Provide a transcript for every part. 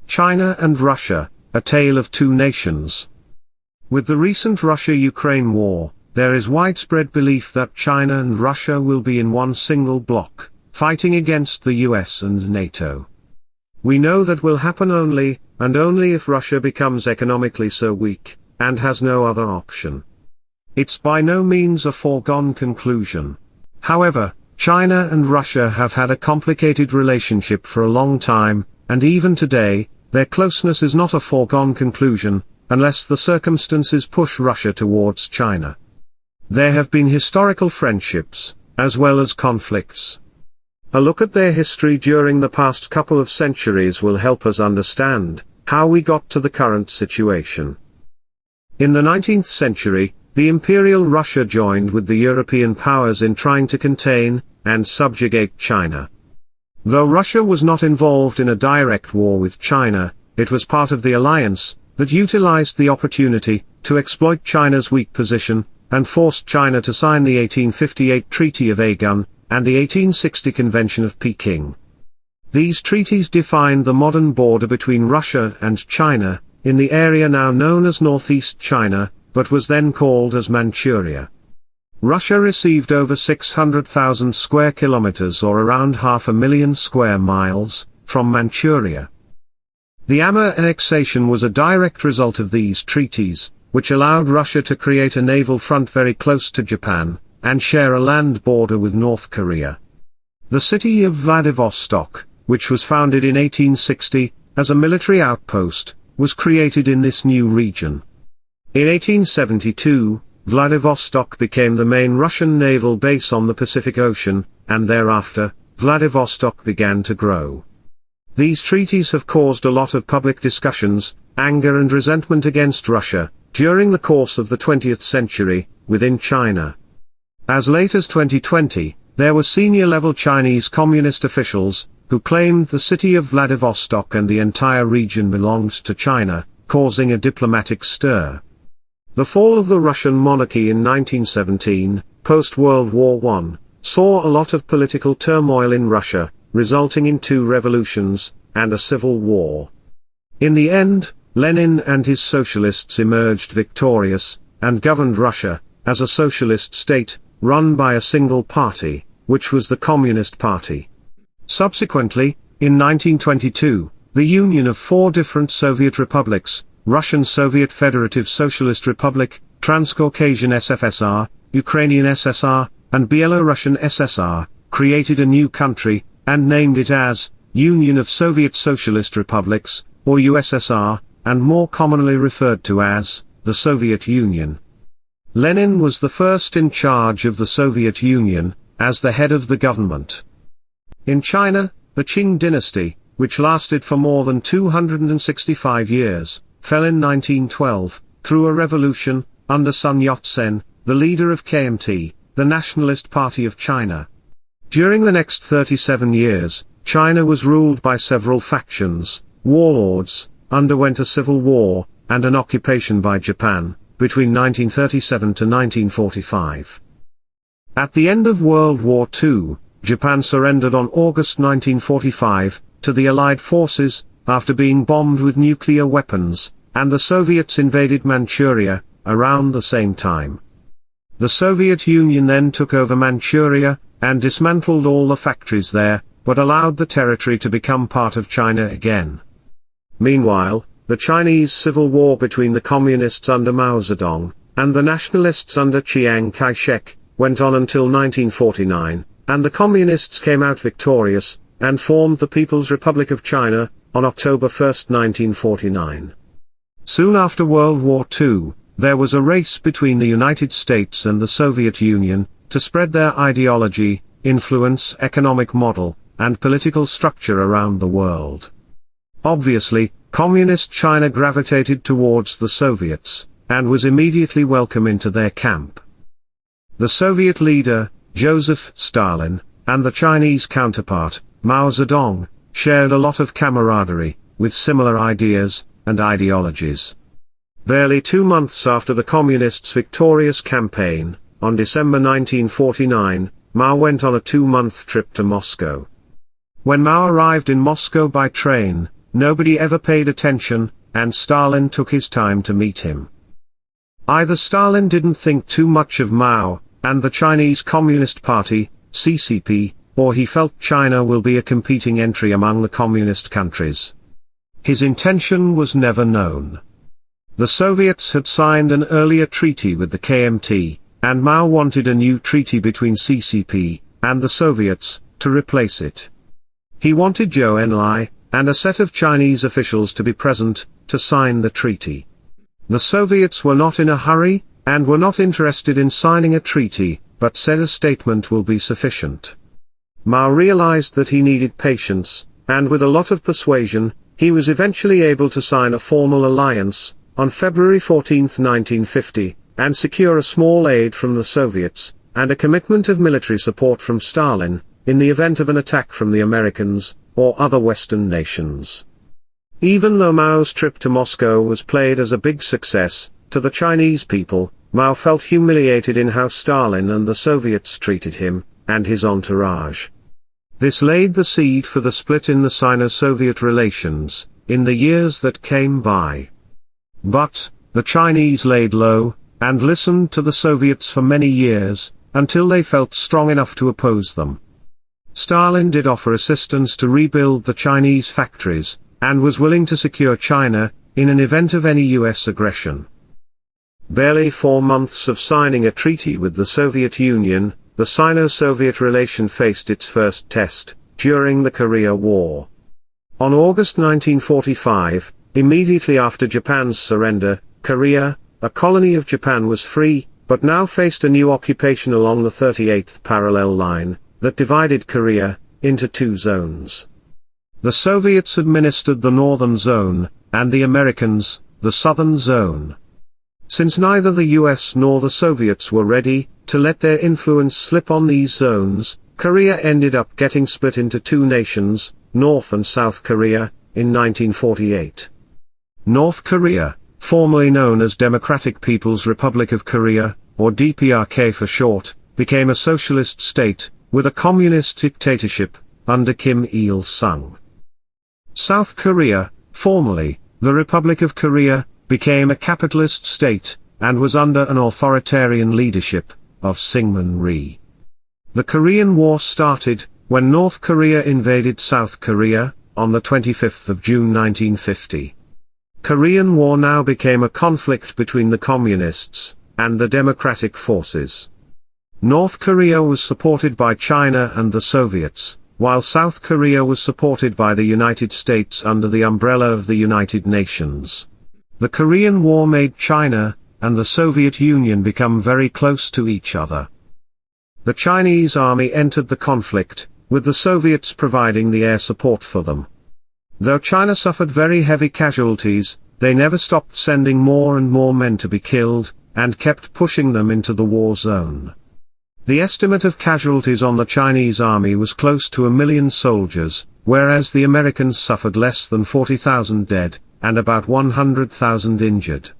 China and Russia, a tale of two nations. With the recent Russia-Ukraine war, there is widespread belief that China and Russia will be in one single bloc, fighting against the US and NATO. We know that will happen only, and only if Russia becomes economically so weak, and has no other option. It's by no means a foregone conclusion. However, China and Russia have had a complicated relationship for a long time, and even today, their closeness is not a foregone conclusion, unless the circumstances push Russia towards China. There have been historical friendships, as well as conflicts. A look at their history during the past couple of centuries will help us understand how we got to the current situation. In the 19th century, the Imperial Russia joined with the European powers in trying to contain and subjugate China. Though Russia was not involved in a direct war with China, it was part of the alliance that utilized the opportunity to exploit China's weak position, and forced China to sign the 1858 Treaty of Aigun, and the 1860 Convention of Peking. These treaties defined the modern border between Russia and China, in the area now known as Northeast China, but was then called as Manchuria. Russia received over 600,000 square kilometers or around 500,000 square miles, from Manchuria. The Amur annexation was a direct result of these treaties, which allowed Russia to create a naval front very close to Japan, and share a land border with North Korea. The city of Vladivostok, which was founded in 1860, as a military outpost, was created in this new region. In 1872, Vladivostok became the main Russian naval base on the Pacific Ocean, and thereafter, Vladivostok began to grow. These treaties have caused a lot of public discussions, anger and resentment against Russia, during the course of the 20th century, within China. As late as 2020, there were senior-level Chinese communist officials, who claimed the city of Vladivostok and the entire region belonged to China, causing a diplomatic stir. The fall of the Russian monarchy in 1917, post-World War I, saw a lot of political turmoil in Russia, resulting in two revolutions, and a civil war. In the end, Lenin and his socialists emerged victorious, and governed Russia, as a socialist state, run by a single party, which was the Communist Party. Subsequently, in 1922, the union of four different Soviet republics, Russian Soviet Federative Socialist Republic, Transcaucasian SFSR, Ukrainian SSR, and Byelorussian SSR, created a new country, and named it as Union of Soviet Socialist Republics, or USSR, and more commonly referred to as the Soviet Union. Lenin was the first in charge of the Soviet Union, as the head of the government. In China, the Qing dynasty, which lasted for more than 265 years, fell in 1912, through a revolution, under Sun Yat-sen, the leader of KMT, the Nationalist Party of China. During the next 37 years, China was ruled by several factions, warlords, underwent a civil war, and an occupation by Japan, between 1937 to 1945. At the end of World War II, Japan surrendered on August 1945, to the Allied forces, after being bombed with nuclear weapons, and the Soviets invaded Manchuria, around the same time. The Soviet Union then took over Manchuria, and dismantled all the factories there, but allowed the territory to become part of China again. Meanwhile, the Chinese Civil War between the Communists under Mao Zedong, and the Nationalists under Chiang Kai-shek, went on until 1949, and the Communists came out victorious, and formed the People's Republic of China, on October 1, 1949. Soon after World War II, there was a race between the United States and the Soviet Union, to spread their ideology, influence, economic model, and political structure around the world. Obviously, Communist China gravitated towards the Soviets, and was immediately welcome into their camp. The Soviet leader, Joseph Stalin, and the Chinese counterpart, Mao Zedong, shared a lot of camaraderie, with similar ideas, and ideologies. Barely 2 months after the Communists' victorious campaign, on December 1949, Mao went on a 2-month trip to Moscow. When Mao arrived in Moscow by train, nobody ever paid attention, and Stalin took his time to meet him. Either Stalin didn't think too much of Mao, and the Chinese Communist Party, CCP, or he felt China will be a competing entry among the communist countries. His intention was never known. The Soviets had signed an earlier treaty with the KMT, and Mao wanted a new treaty between CCP and the Soviets to replace it. He wanted Zhou Enlai and a set of Chinese officials to be present to sign the treaty. The Soviets were not in a hurry, and were not interested in signing a treaty, but said a statement will be sufficient. Mao realized that he needed patience, and with a lot of persuasion, he was eventually able to sign a formal alliance on February 14, 1950, and secure a small aid from the Soviets, and a commitment of military support from Stalin, in the event of an attack from the Americans, or other Western nations. Even though Mao's trip to Moscow was played as a big success, to the Chinese people, Mao felt humiliated in how Stalin and the Soviets treated him, and his entourage. This laid the seed for the split in the Sino-Soviet relations, in the years that came by. But, the Chinese laid low, and listened to the Soviets for many years, until they felt strong enough to oppose them. Stalin did offer assistance to rebuild the Chinese factories, and was willing to secure China, in an event of any US aggression. Barely 4 months of signing a treaty with the Soviet Union, the Sino-Soviet relation faced its first test, during the Korea War. On August 1945, immediately after Japan's surrender, Korea, a colony of Japan, was free, but now faced a new occupation along the 38th parallel line, that divided Korea into 2 zones. The Soviets administered the northern zone, and the Americans, the southern zone. Since neither the US nor the Soviets were ready to let their influence slip on these zones, Korea ended up getting split into 2 nations, North and South Korea, in 1948. North Korea, formerly known as Democratic People's Republic of Korea, or DPRK for short, became a socialist state, with a communist dictatorship, under Kim Il-sung. South Korea, formerly the Republic of Korea, became a capitalist state, and was under an authoritarian leadership of Syngman Rhee. The Korean War started when North Korea invaded South Korea on the 25th of June 1950. Korean War now became a conflict between the communists and the democratic forces. North Korea was supported by China and the Soviets, while South Korea was supported by the United States under the umbrella of the United Nations. The Korean War made China and the Soviet Union become very close to each other. The Chinese army entered the conflict, with the Soviets providing the air support for them. Though China suffered very heavy casualties, they never stopped sending more and more men to be killed, and kept pushing them into the war zone. The estimate of casualties on the Chinese army was close to 1 million soldiers, whereas the Americans suffered less than 40,000 dead, and about 100,000 injured.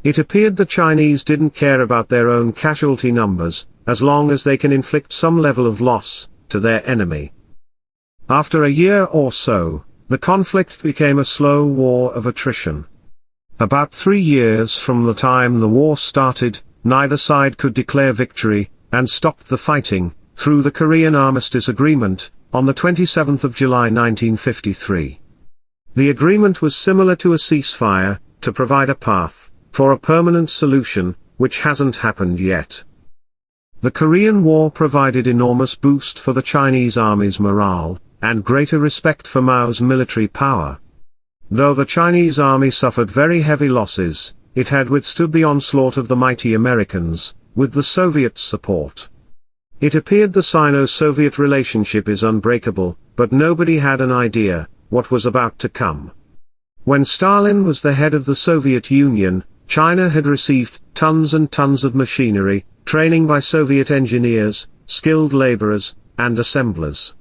It appeared the Chinese didn't care about their own casualty numbers, as long as they can inflict some level of loss to their enemy. After a year or so, the conflict became a slow war of attrition. About 3 years from the time the war started, neither side could declare victory, and stopped the fighting, through the Korean Armistice Agreement, on the 27th of July 1953. The agreement was similar to a ceasefire, to provide a path for a permanent solution, which hasn't happened yet. The Korean War provided enormous boost for the Chinese army's morale, and greater respect for Mao's military power. Though the Chinese army suffered very heavy losses, it had withstood the onslaught of the mighty Americans, with the Soviet support. It appeared the Sino-Soviet relationship is unbreakable, but nobody had an idea what was about to come. When Stalin was the head of the Soviet Union, China had received tons and tons of machinery, training by Soviet engineers, skilled laborers, and assemblers.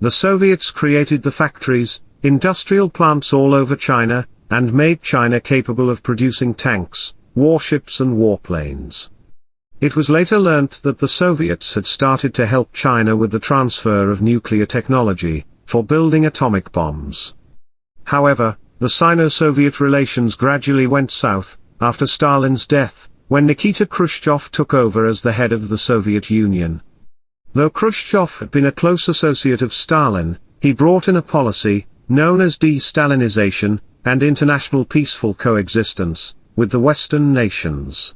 The Soviets created the factories, industrial plants all over China, and made China capable of producing tanks, warships and warplanes. It was later learnt that the Soviets had started to help China with the transfer of nuclear technology, for building atomic bombs. However, the Sino-Soviet relations gradually went south, after Stalin's death, when Nikita Khrushchev took over as the head of the Soviet Union. Though Khrushchev had been a close associate of Stalin, he brought in a policy, known as de-Stalinization, and international peaceful coexistence, with the Western nations.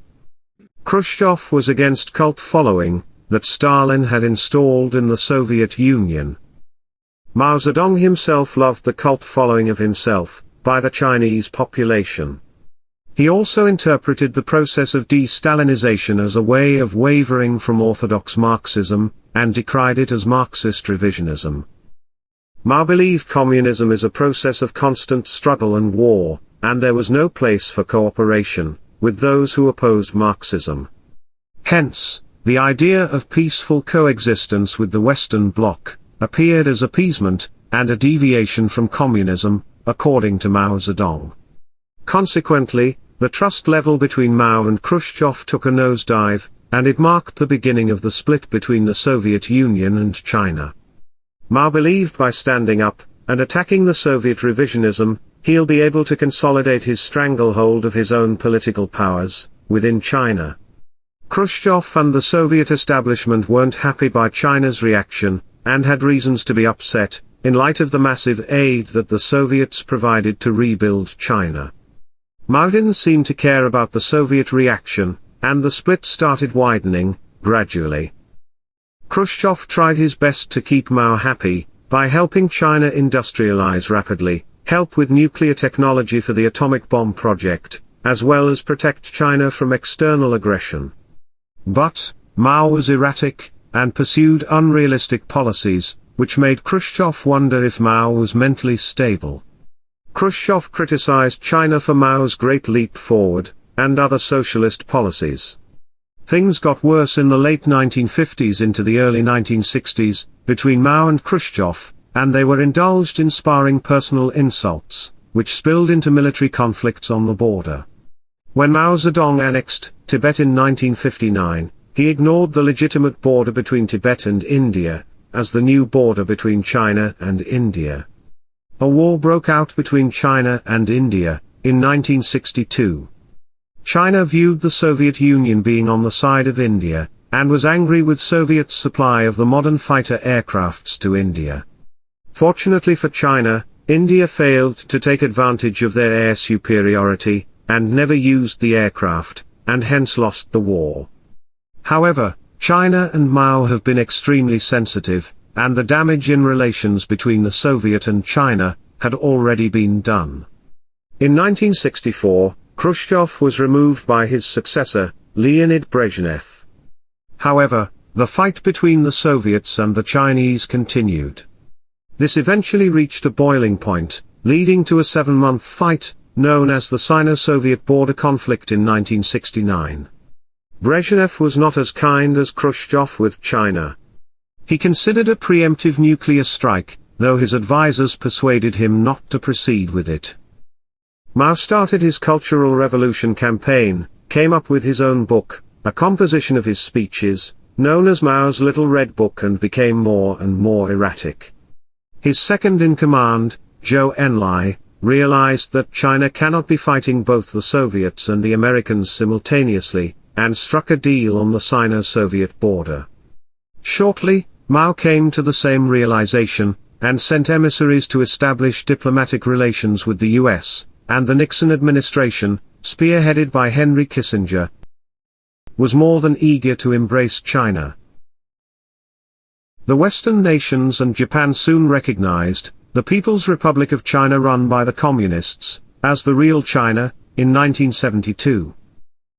Khrushchev was against cult following, that Stalin had installed in the Soviet Union. Mao Zedong himself loved the cult following of himself, by the Chinese population. He also interpreted the process of de-Stalinization as a way of wavering from orthodox Marxism, and decried it as Marxist revisionism. Mao believed communism is a process of constant struggle and war, and there was no place for cooperation with those who opposed Marxism. Hence, the idea of peaceful coexistence with the Western Bloc appeared as appeasement, and a deviation from communism, according to Mao Zedong. Consequently, the trust level between Mao and Khrushchev took a nosedive, and it marked the beginning of the split between the Soviet Union and China. Mao believed by standing up, and attacking the Soviet revisionism, he'll be able to consolidate his stranglehold of his own political powers, within China. Khrushchev and the Soviet establishment weren't happy by China's reaction, and had reasons to be upset, in light of the massive aid that the Soviets provided to rebuild China. Mao didn't seem to care about the Soviet reaction, and the split started widening, gradually. Khrushchev tried his best to keep Mao happy, by helping China industrialize rapidly, help with nuclear technology for the atomic bomb project, as well as protect China from external aggression. But, Mao was erratic, and pursued unrealistic policies, which made Khrushchev wonder if Mao was mentally stable. Khrushchev criticized China for Mao's Great Leap Forward, and other socialist policies. Things got worse in the late 1950s into the early 1960s, between Mao and Khrushchev, and they were indulged in sparring personal insults, which spilled into military conflicts on the border. When Mao Zedong annexed Tibet in 1959, he ignored the legitimate border between Tibet and India, as the new border between China and India. A war broke out between China and India, in 1962. China viewed the Soviet Union being on the side of India, and was angry with Soviet's supply of the modern fighter aircrafts to India. Fortunately for China, India failed to take advantage of their air superiority, and never used the aircraft, and hence lost the war. However, China and Mao have been extremely sensitive, and the damage in relations between the Soviet and China had already been done. In 1964, Khrushchev was removed by his successor, Leonid Brezhnev. However, the fight between the Soviets and the Chinese continued. This eventually reached a boiling point, leading to a 7-month fight, known as the Sino-Soviet border conflict in 1969. Brezhnev was not as kind as Khrushchev with China. He considered a preemptive nuclear strike, though his advisors persuaded him not to proceed with it. Mao started his Cultural Revolution campaign, came up with his own book, a composition of his speeches, known as Mao's Little Red Book, and became more and more erratic. His second-in-command, Zhou Enlai, realized that China cannot be fighting both the Soviets and the Americans simultaneously, and struck a deal on the Sino-Soviet border. Shortly, Mao came to the same realization, and sent emissaries to establish diplomatic relations with the US, and the Nixon administration, spearheaded by Henry Kissinger, was more than eager to embrace China. The Western nations and Japan soon recognized the People's Republic of China, run by the Communists, as the real China, in 1972.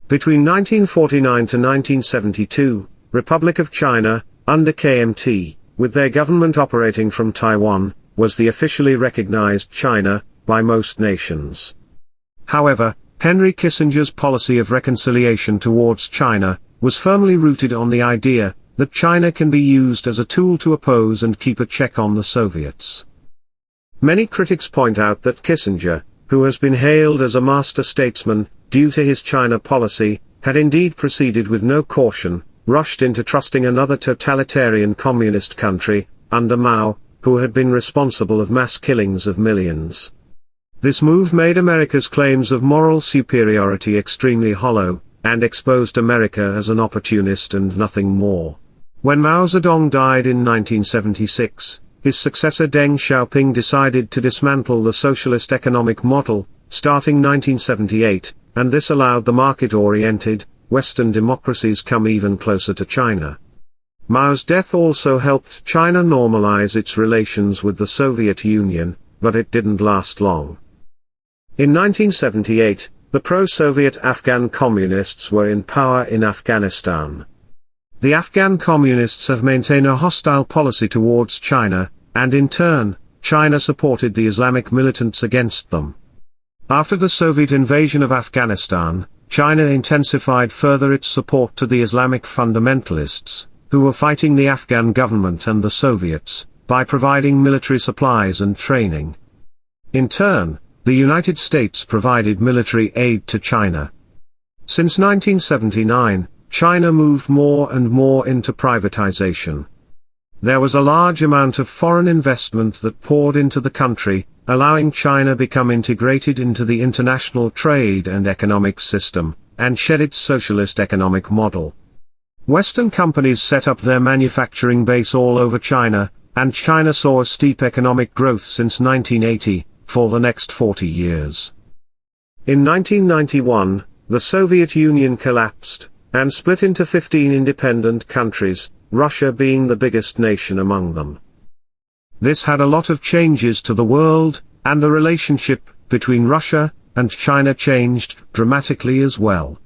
Between 1949 to 1972, Republic of China, under KMT, with their government operating from Taiwan, was the officially recognized China, by most nations. However, Henry Kissinger's policy of reconciliation towards China, was firmly rooted on the idea that China can be used as a tool to oppose and keep a check on the Soviets. Many critics point out that Kissinger, who has been hailed as a master statesman, due to his China policy, had indeed proceeded with no caution, rushed into trusting another totalitarian communist country, under Mao, who had been responsible of mass killings of millions. This move made America's claims of moral superiority extremely hollow, and exposed America as an opportunist and nothing more. When Mao Zedong died in 1976, his successor Deng Xiaoping decided to dismantle the socialist economic model, starting 1978, and this allowed the market-oriented, Western democracies come even closer to China. Mao's death also helped China normalize its relations with the Soviet Union, but it didn't last long. In 1978, the pro-Soviet Afghan communists were in power in Afghanistan. The Afghan communists have maintained a hostile policy towards China, and in turn, China supported the Islamic militants against them. After the Soviet invasion of Afghanistan, China intensified further its support to the Islamic fundamentalists, who were fighting the Afghan government and the Soviets, by providing military supplies and training. In turn, the United States provided military aid to China. Since 1979, China moved more and more into privatization. There was a large amount of foreign investment that poured into the country, allowing China become integrated into the international trade and economic system, and shed its socialist economic model. Western companies set up their manufacturing base all over China, and China saw a steep economic growth since 1980, for the next 40 years. In 1991, the Soviet Union collapsed, and split into 15 independent countries, Russia being the biggest nation among them. This had a lot of changes to the world, and the relationship between Russia and China changed dramatically as well.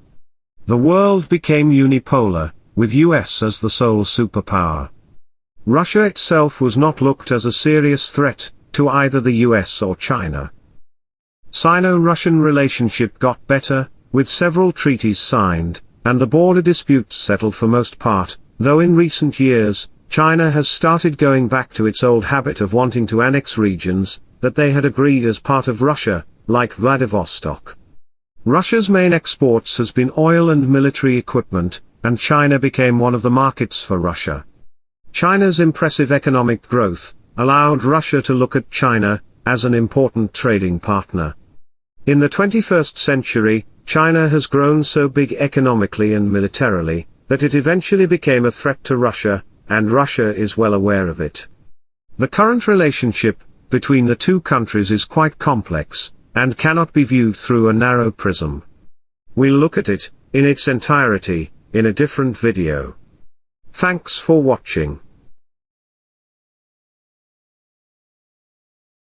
The world became unipolar, with US as the sole superpower. Russia itself was not looked as a serious threat to either the US or China. Sino-Russian relationship got better, with several treaties signed, and the border disputes settled for most part, though in recent years, China has started going back to its old habit of wanting to annex regions that they had agreed as part of Russia, like Vladivostok. Russia's main exports has been oil and military equipment, and China became one of the markets for Russia. China's impressive economic growth allowed Russia to look at China as an important trading partner. In the 21st century, China has grown so big economically and militarily, that it eventually became a threat to Russia, and Russia is well aware of it. The current relationship between the two countries is quite complex, and cannot be viewed through a narrow prism. We'll look at it, in its entirety, in a different video. Thanks for watching.